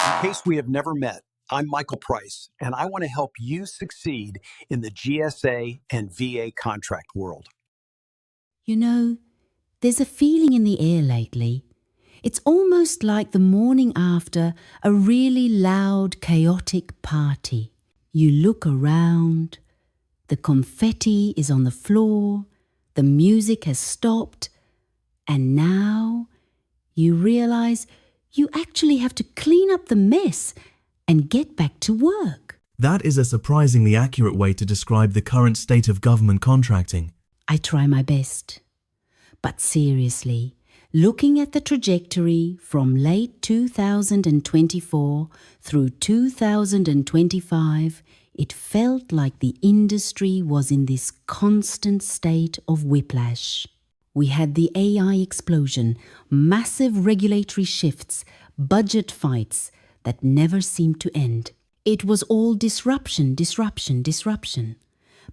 In case we have never met, I'm Michael Price, and I want to help you succeed in the GSA and VA contract world. You know, there's a feeling in the air lately. It's almost like the morning after a really loud, chaotic party. You look around, the confetti is on the floor, the music has stopped, and now you realize you actually have to clean up the mess and get back to work. That is a surprisingly accurate way to describe the current state of government contracting. I try my best. But seriously, looking at the trajectory from late 2024 through 2025, it felt like the industry was in this constant state of whiplash. We had the AI explosion, massive regulatory shifts, budget fights that never seemed to end. It was all disruption.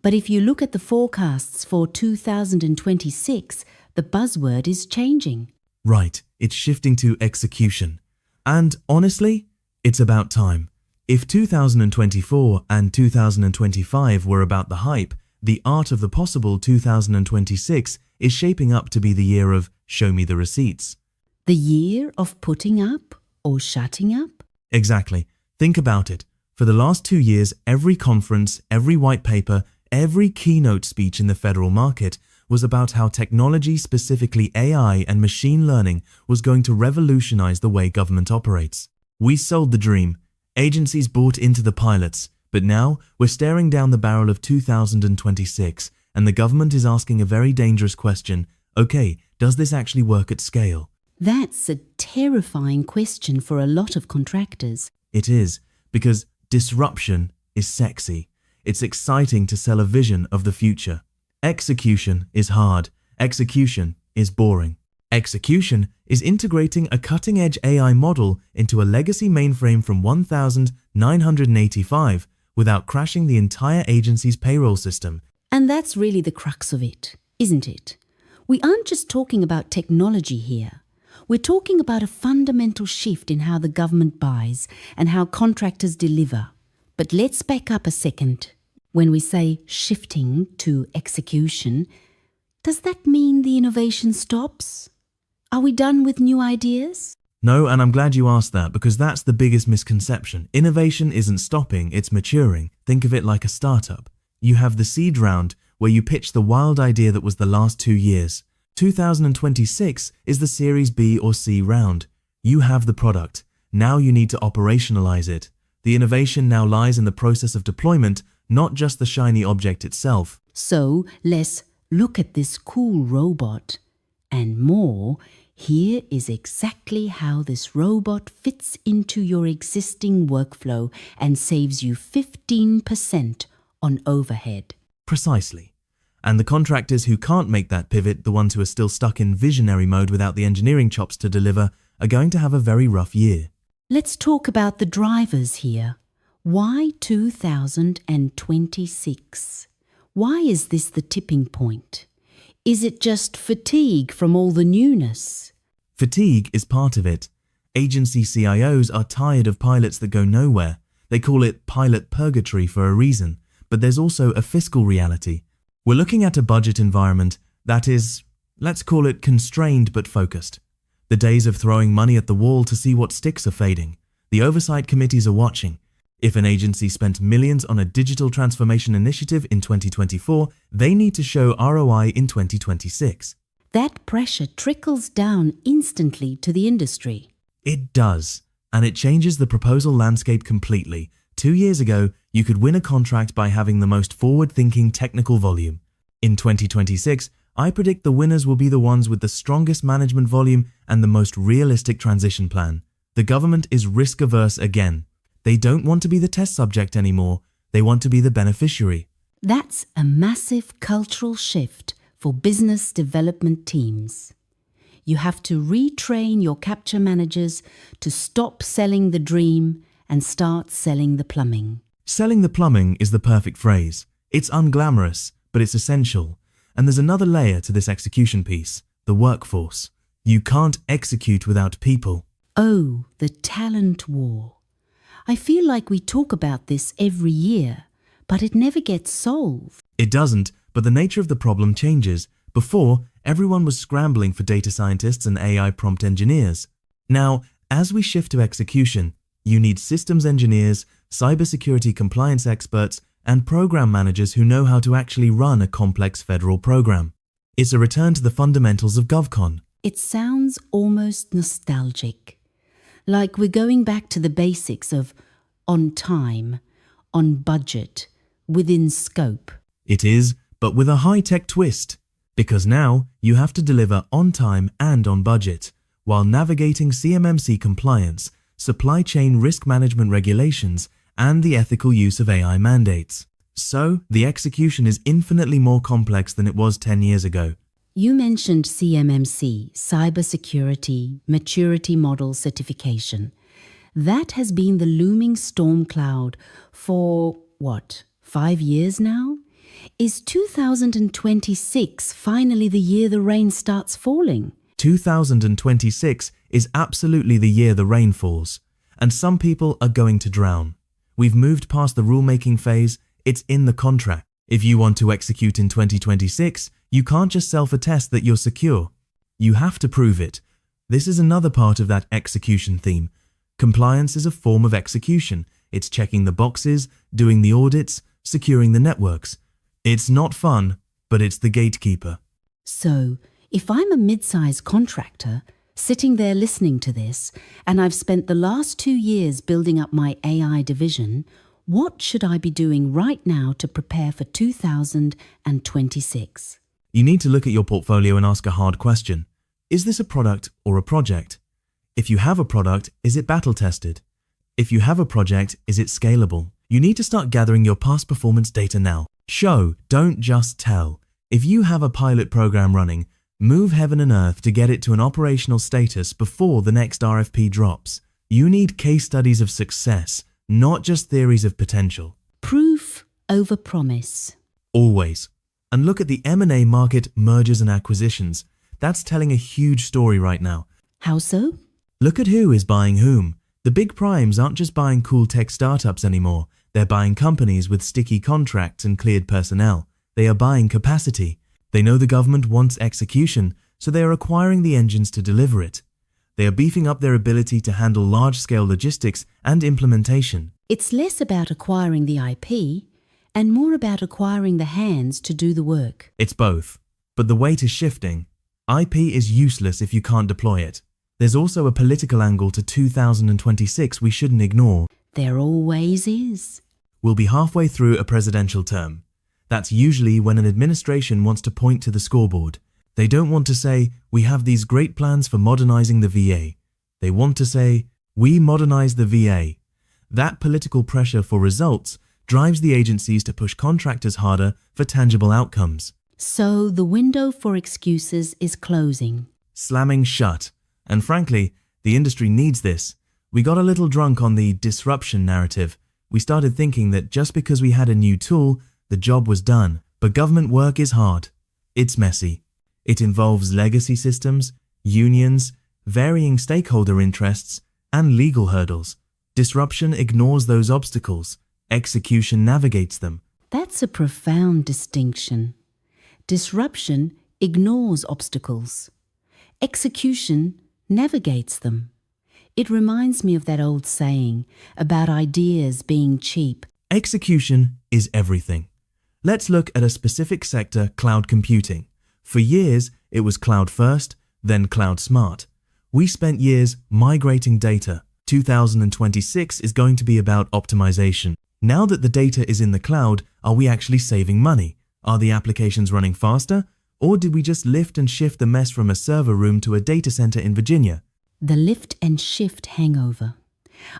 But if you look at the forecasts for 2026, the buzzword is changing. Right, it's shifting to execution. And honestly, it's about time. If 2024 and 2025 were about the hype, the art of the possible 2026 is shaping up to be the year of show me the receipts. The year of putting up or shutting up? Exactly. Think about it. For the last 2 years, every conference, every white paper, every keynote speech in the federal market was about how technology, specifically AI and machine learning, was going to revolutionize the way government operates. We sold the dream. Agencies bought into the pilots. But now we're staring down the barrel of 2026, and the government is asking a very dangerous question. Okay, does this actually work at scale? That's a terrifying question for a lot of contractors. It is, because disruption is sexy. It's exciting to sell a vision of the future. Execution is hard. Execution is boring. Execution is integrating a cutting-edge AI model into a legacy mainframe from 1985 without crashing the entire agency's payroll system. And that's really the crux of it, isn't it? We aren't just talking about technology here. We're talking about a fundamental shift in how the government buys and how contractors deliver. But let's back up a second. When we say shifting to execution, does that mean the innovation stops? Are we done with new ideas? No, and I'm glad you asked that, because that's the biggest misconception. Innovation isn't stopping, it's maturing. Think of it like a startup. You have the seed round, where you pitch the wild idea that was the last 2 years. 2026 is the Series B or C round. You have the product. Now you need to operationalize it. The innovation now lies in the process of deployment, not just the shiny object itself. So let's look at this cool robot. And more, here is exactly how this robot fits into your existing workflow and saves you 15% on overhead. Precisely. And the contractors who can't make that pivot, the ones who are still stuck in visionary mode without the engineering chops to deliver, are going to have a very rough year. Let's talk about the drivers here. Why 2026? Why is this the tipping point? Is it just fatigue from all the newness? Fatigue is part of it. Agency CIOs are tired of pilots that go nowhere. They call it pilot purgatory for a reason, but there's also a fiscal reality. We're looking at a budget environment that is, let's call it constrained but focused. The days of throwing money at the wall to see what sticks are fading. The oversight committees are watching. If an agency spent millions on a digital transformation initiative in 2024, they need to show ROI in 2026. That pressure trickles down instantly to the industry. It does, and it changes the proposal landscape completely. 2 years ago, you could win a contract by having the most forward-thinking technical volume. In 2026, I predict the winners will be the ones with the strongest management volume and the most realistic transition plan. The government is risk-averse again. They don't want to be the test subject anymore. They want to be the beneficiary. That's a massive cultural shift for business development teams. You have to retrain your capture managers to stop selling the dream and start selling the plumbing. Selling the plumbing is the perfect phrase. It's unglamorous, but it's essential. And there's another layer to this execution piece, the workforce. You can't execute without people. Oh, the talent war. I feel like we talk about this every year, but it never gets solved. It doesn't, but the nature of the problem changes. Before, everyone was scrambling for data scientists and AI prompt engineers. Now, as we shift to execution, you need systems engineers, cybersecurity compliance experts, and program managers who know how to actually run a complex federal program. It's a return to the fundamentals of GovCon. It sounds almost nostalgic, like we're going back to the basics of on time, on budget, within scope. It is, but with a high-tech twist, because now you have to deliver on time and on budget, while navigating CMMC compliance, supply chain risk management regulations, and the ethical use of AI mandates. So, the execution is infinitely more complex than it was 10 years ago. You mentioned CMMC, Cybersecurity Maturity Model Certification. That has been the looming storm cloud for, 5 years now? Is 2026 finally the year the rain starts falling? 2026 is absolutely the year the rain falls, and some people are going to drown. We've moved past the rulemaking phase, it's in the contract. If you want to execute in 2026, you can't just self-attest that you're secure. You have to prove it. This is another part of that execution theme. Compliance is a form of execution. It's checking the boxes, doing the audits, securing the networks. It's not fun, but it's the gatekeeper. So, if I'm a mid-sized contractor, sitting there listening to this, and I've spent the last 2 years building up my AI division, what should I be doing right now to prepare for 2026? You need to look at your portfolio and ask a hard question. Is this a product or a project? If you have a product, is it battle-tested? If you have a project, is it scalable? You need to start gathering your past performance data now. Show, don't just tell. If you have a pilot program running, move heaven and earth to get it to an operational status before the next RFP drops. You need case studies of success, not just theories of potential. Proof over promise. Always. And look at the M&A market, mergers and acquisitions. That's telling a huge story right now. How so? Look at who is buying whom. The big primes aren't just buying cool tech startups anymore. They're buying companies with sticky contracts and cleared personnel. They are buying capacity. They know the government wants execution, so they are acquiring the engines to deliver it. They are beefing up their ability to handle large-scale logistics and implementation. It's less about acquiring the IP and more about acquiring the hands to do the work. It's both. But the weight is shifting. IP is useless if you can't deploy it. There's also a political angle to 2026 we shouldn't ignore. There always is. We'll be halfway through a presidential term. That's usually when an administration wants to point to the scoreboard. They don't want to say, we have these great plans for modernizing the VA. They want to say, we modernize the VA. That political pressure for results drives the agencies to push contractors harder for tangible outcomes. So the window for excuses is closing. Slamming shut. And frankly, the industry needs this. We got a little drunk on the disruption narrative. We started thinking that just because we had a new tool, the job was done. But government work is hard. It's messy. It involves legacy systems, unions, varying stakeholder interests, and legal hurdles. Disruption ignores those obstacles. Execution navigates them. That's a profound distinction. Disruption ignores obstacles. Execution navigates them. It reminds me of that old saying about ideas being cheap. Execution is everything. Let's look at a specific sector, cloud computing. For years, it was cloud first, then cloud smart. We spent years migrating data. 2026 is going to be about optimization. Now that the data is in the cloud, are we actually saving money? Are the applications running faster? Or did we just lift and shift the mess from a server room to a data center in Virginia? The lift and shift hangover.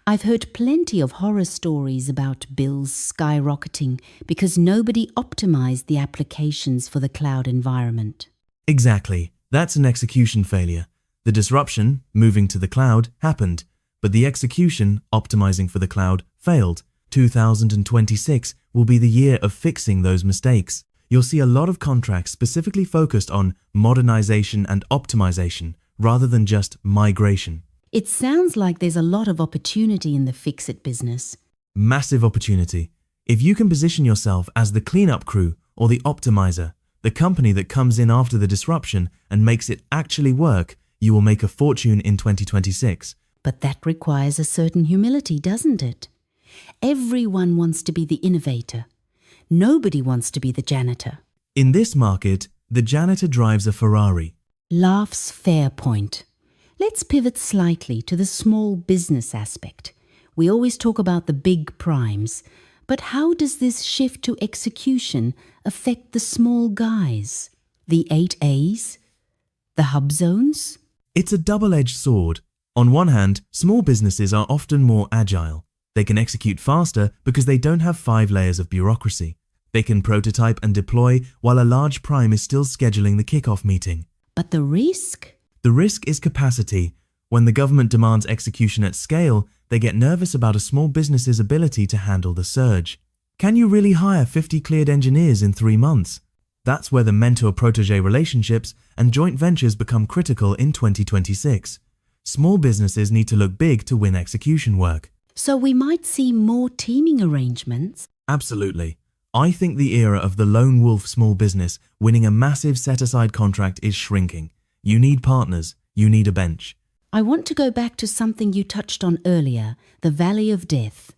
I've heard plenty of horror stories about bills skyrocketing because nobody optimized the applications for the cloud environment. Exactly. That's an execution failure. The disruption, moving to the cloud, happened, but the execution, optimizing for the cloud, failed. 2026 will be the year of fixing those mistakes. You'll see a lot of contracts specifically focused on modernization and optimization rather than just migration. It sounds like there's a lot of opportunity in the fix-it business. Massive opportunity. If you can position yourself as the cleanup crew or the optimizer, the company that comes in after the disruption and makes it actually work, you will make a fortune in 2026. But that requires a certain humility, doesn't it? Everyone wants to be the innovator. Nobody wants to be the janitor. In this market, the janitor drives a Ferrari. Laughs Fairpoint. Let's pivot slightly to the small business aspect. We always talk about the big primes, but how does this shift to execution affect the small guys? The 8As? The hub zones? It's a double-edged sword. On one hand, small businesses are often more agile. They can execute faster because they don't have 5 layers of bureaucracy. They can prototype and deploy while a large prime is still scheduling the kickoff meeting. But the risk? The risk is capacity. When the government demands execution at scale, they get nervous about a small business's ability to handle the surge. Can you really hire 50 cleared engineers in 3 months? That's where the mentor-protege relationships and joint ventures become critical in 2026. Small businesses need to look big to win execution work. So we might see more teaming arrangements? Absolutely. I think the era of the lone wolf small business winning a massive set-aside contract is shrinking. You need partners. You need a bench. I want to go back to something you touched on earlier, the Valley of Death.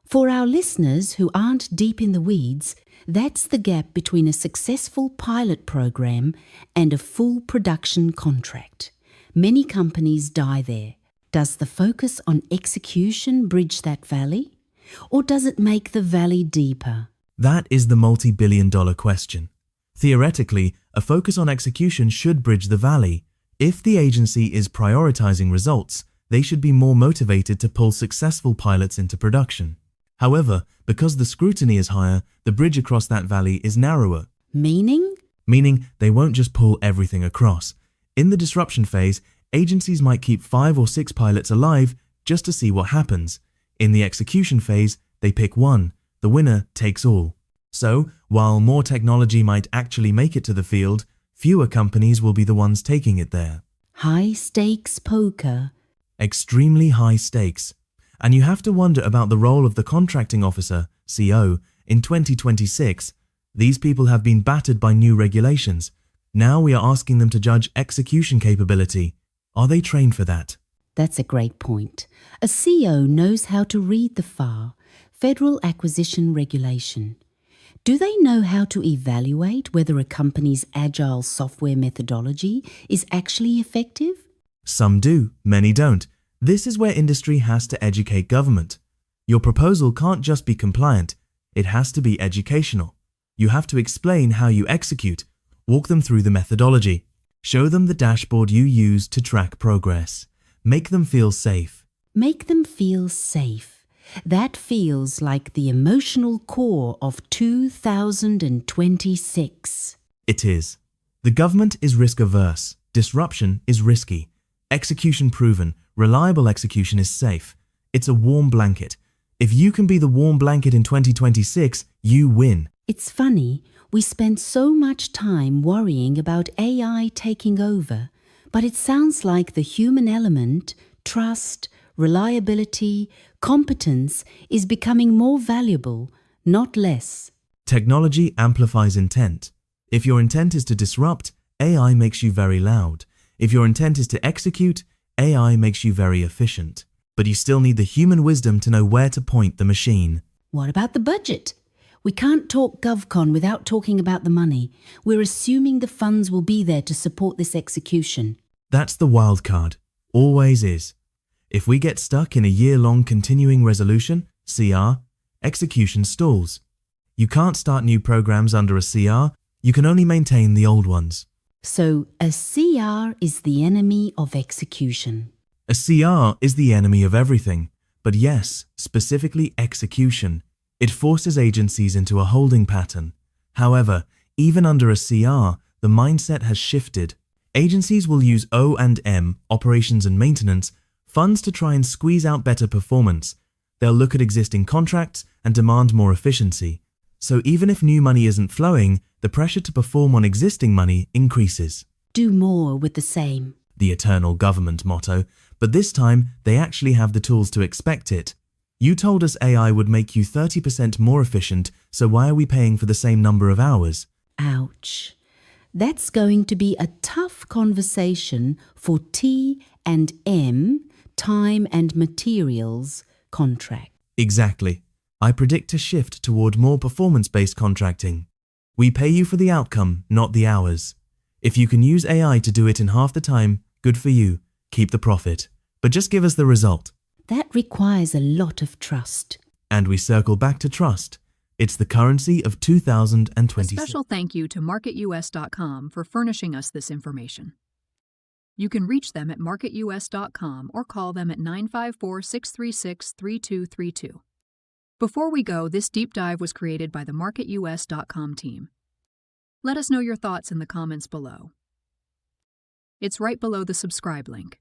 For our listeners who aren't deep in the weeds, that's the gap between a successful pilot program and a full production contract. Many companies die there. Does the focus on execution bridge that valley? Or does it make the valley deeper? That is the multi-billion-dollar question. Theoretically, a focus on execution should bridge the valley. If the agency is prioritizing results, they should be more motivated to pull successful pilots into production. However, because the scrutiny is higher, the bridge across that valley is narrower. Meaning? Meaning they won't just pull everything across. In the disruption phase, agencies might keep 5 or 6 pilots alive just to see what happens. In the execution phase, they pick one. The winner takes all. So, while more technology might actually make it to the field, fewer companies will be the ones taking it there. High-stakes poker. Extremely high stakes. And you have to wonder about the role of the contracting officer, CO, in 2026. These people have been battered by new regulations. Now we are asking them to judge execution capability. Are they trained for that? That's a great point. A CO knows how to read the FAR, Federal Acquisition Regulation. Do they know how to evaluate whether a company's agile software methodology is actually effective? Some do, many don't. This is where industry has to educate government. Your proposal can't just be compliant, it has to be educational. You have to explain how you execute, walk them through the methodology, show them the dashboard you use to track progress, make them feel safe. Make them feel safe. That feels like the emotional core of 2026. It is. The government is risk-averse, disruption is risky, execution proven, reliable execution is safe. It's a warm blanket. If you can be the warm blanket in 2026, you win. It's funny, we spend so much time worrying about AI taking over, but it sounds like the human element, trust, reliability, competence is becoming more valuable, not less. Technology amplifies intent. If your intent is to disrupt, AI makes you very loud. If your intent is to execute, AI makes you very efficient. But you still need the human wisdom to know where to point the machine. What about the budget? We can't talk GovCon without talking about the money. We're assuming the funds will be there to support this execution. That's the wild card. Always is. If we get stuck in a year-long continuing resolution, CR, execution stalls. You can't start new programs under a CR, you can only maintain the old ones. So a CR is the enemy of execution. A CR is the enemy of everything, but yes, specifically execution. It forces agencies into a holding pattern. However, even under a CR, the mindset has shifted. Agencies will use O&M, operations and maintenance, funds to try and squeeze out better performance. They'll look at existing contracts and demand more efficiency. So even if new money isn't flowing, the pressure to perform on existing money increases. Do more with the same. The eternal government motto, but this time they actually have the tools to expect it. You told us AI would make you 30% more efficient, so why are we paying for the same number of hours? Ouch. That's going to be a tough conversation for T&M, time and materials, contract. Exactly. I predict a shift toward more performance-based contracting. We pay you for the outcome, not the hours. If you can use AI to do it in half the time, good for you. Keep the profit. But just give us the result. That requires a lot of trust. And we circle back to trust. It's the currency of 2026. A special thank you to MarketUS.com for furnishing us this information. You can reach them at MarketUS.com or call them at 954-636-3232. Before we go, this deep dive was created by the MarketUS.com team. Let us know your thoughts in the comments below. It's right below the subscribe link.